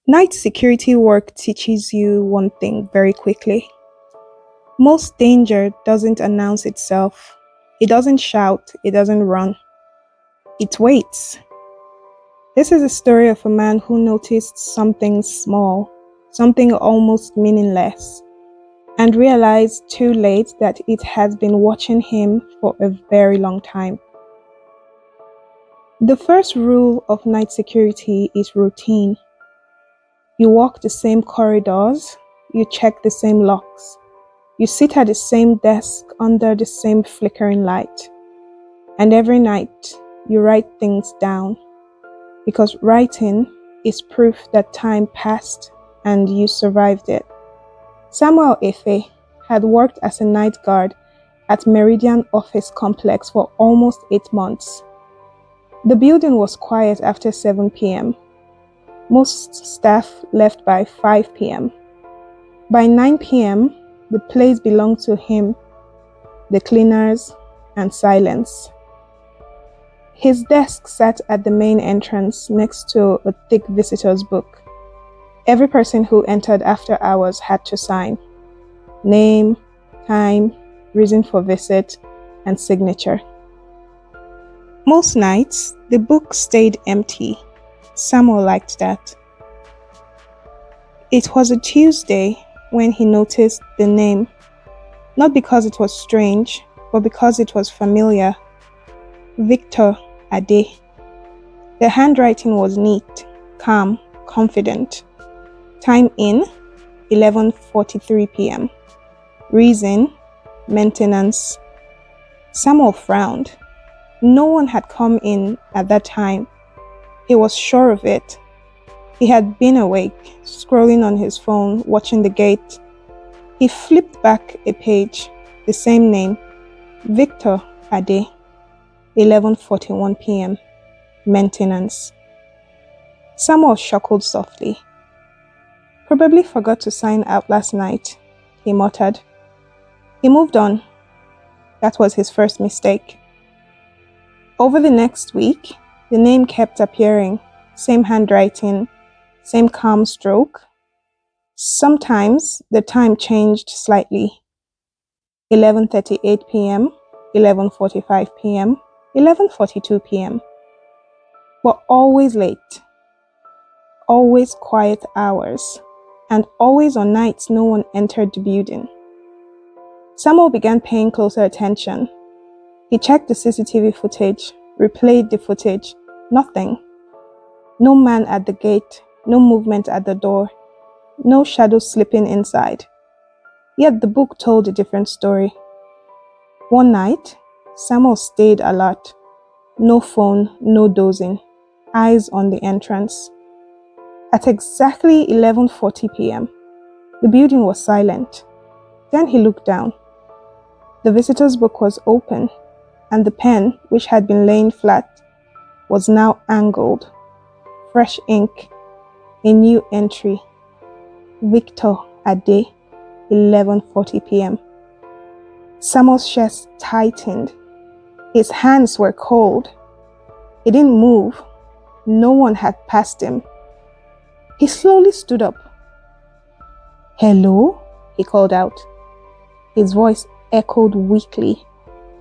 Night security work teaches you one thing very quickly. Most danger doesn't announce itself. It doesn't shout, it doesn't run. It waits. This is a story of a man who noticed something small, something almost meaningless, and realized too late that it has been watching him for a very long time. The first rule of night security is routine. You walk the same corridors, you check the same locks, you sit at the same desk under the same flickering light. And every night, you write things down. Because writing is proof that time passed and you survived it. Samuel Efe had worked as a night guard at Meridian Office Complex for almost 8 months. The building was quiet after 7 p.m. Most staff left by 5 p.m. By 9 p.m., the place belonged to him, the cleaners, and silence. His desk sat at the main entrance next to a thick visitor's book. Every person who entered after hours had to sign. Name, time, reason for visit, and signature. Most nights, the book stayed empty. Samuel liked that. It was a Tuesday when he noticed the name, not because it was strange, but because it was familiar. Victor Ade. The handwriting was neat, calm, confident. Time in, 11:43 p.m. Reason, maintenance. Samuel frowned. No one had come in at that time. He was sure of it. He had been awake, scrolling on his phone, watching the gate. He flipped back a page, the same name, Victor Ade, 11:41 p.m. Maintenance. Samuel chuckled softly. Probably forgot to sign out last night, he muttered. He moved on. That was his first mistake. Over the next week, the name kept appearing, same handwriting, same calm stroke. Sometimes the time changed slightly. 11:38 p.m., 11:45 p.m., 11:42 p.m. But always late, always quiet hours, and always on nights no one entered the building. Samuel began paying closer attention. He checked the CCTV footage, replayed the footage. Nothing. No man at the gate, no movement at the door, no shadow slipping inside. Yet the book told a different story. One night, Samuel stayed alert. No phone, no dozing. Eyes on the entrance. At exactly 11:40 p.m., the building was silent. Then he looked down. The visitor's book was open, and the pen, which had been laying flat, was now angled. Fresh ink, a new entry. Victor Ade, 11:40 p.m. Samuel's chest tightened. His hands were cold. He didn't move. No one had passed him. He slowly stood up. "Hello?" he called out. His voice echoed weakly.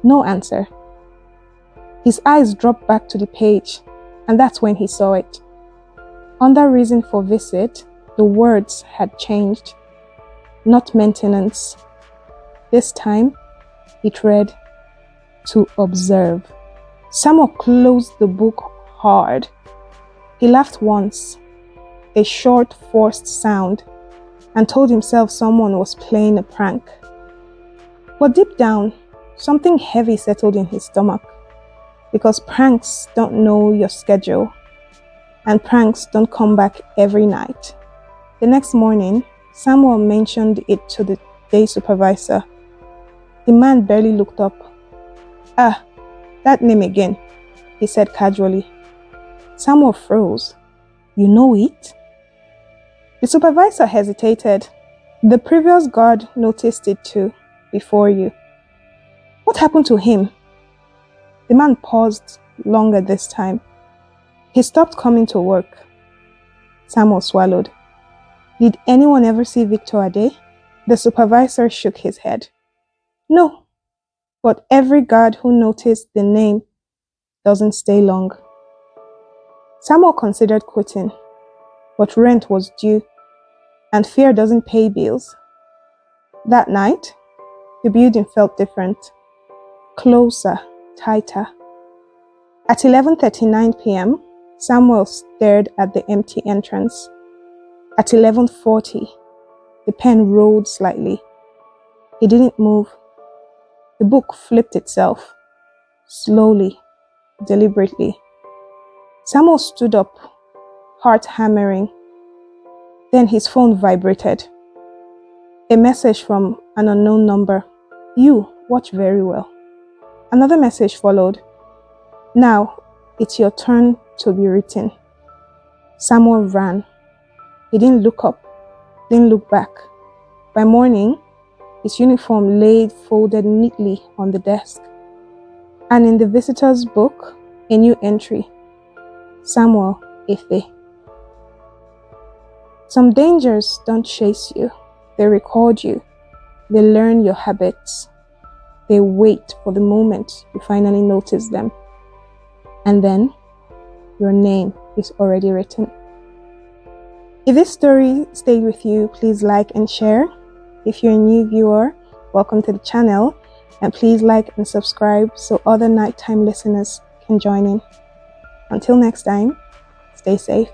No answer. His eyes dropped back to the page, and that's when he saw it. Under reason for visit, the words had changed. Not maintenance. This time, it read, to observe. Samuel closed the book hard. He laughed once, a short, forced sound, and told himself someone was playing a prank. But deep down, something heavy settled in his stomach, because pranks don't know your schedule, and pranks don't come back every night. The next morning, Samuel mentioned it to the day supervisor. The man barely looked up. "Ah, that name again," he said casually. Samuel froze. "You know it?" The supervisor hesitated. "The previous guard noticed it too, before you." "What happened to him?" The man paused longer this time. "He stopped coming to work." Samuel swallowed. Did anyone ever see Victor Ade? The supervisor shook his head. No, but every guard who noticed the name doesn't stay long. Samuel considered quitting, but rent was due, and fear doesn't pay bills. That night, the building felt different, closer, tighter. At 11:39 p.m., Samuel stared at the empty entrance. At 11:40, the pen rolled slightly. He didn't move. The book flipped itself, slowly, deliberately. Samuel stood up, heart hammering. Then his phone vibrated. A message from an unknown number. You, watch very well. Another message followed. Now, it's your turn to be written. Samuel ran. He didn't look up, didn't look back. By morning, his uniform lay folded neatly on the desk. And in the visitor's book, a new entry. Samuel Efe. Some dangers don't chase you. They record you. They learn your habits. They wait for the moment you finally notice them. And then, your name is already written. If this story stayed with you, please like and share. If you're a new viewer, welcome to the channel. And please like and subscribe so other nighttime listeners can join in. Until next time, stay safe.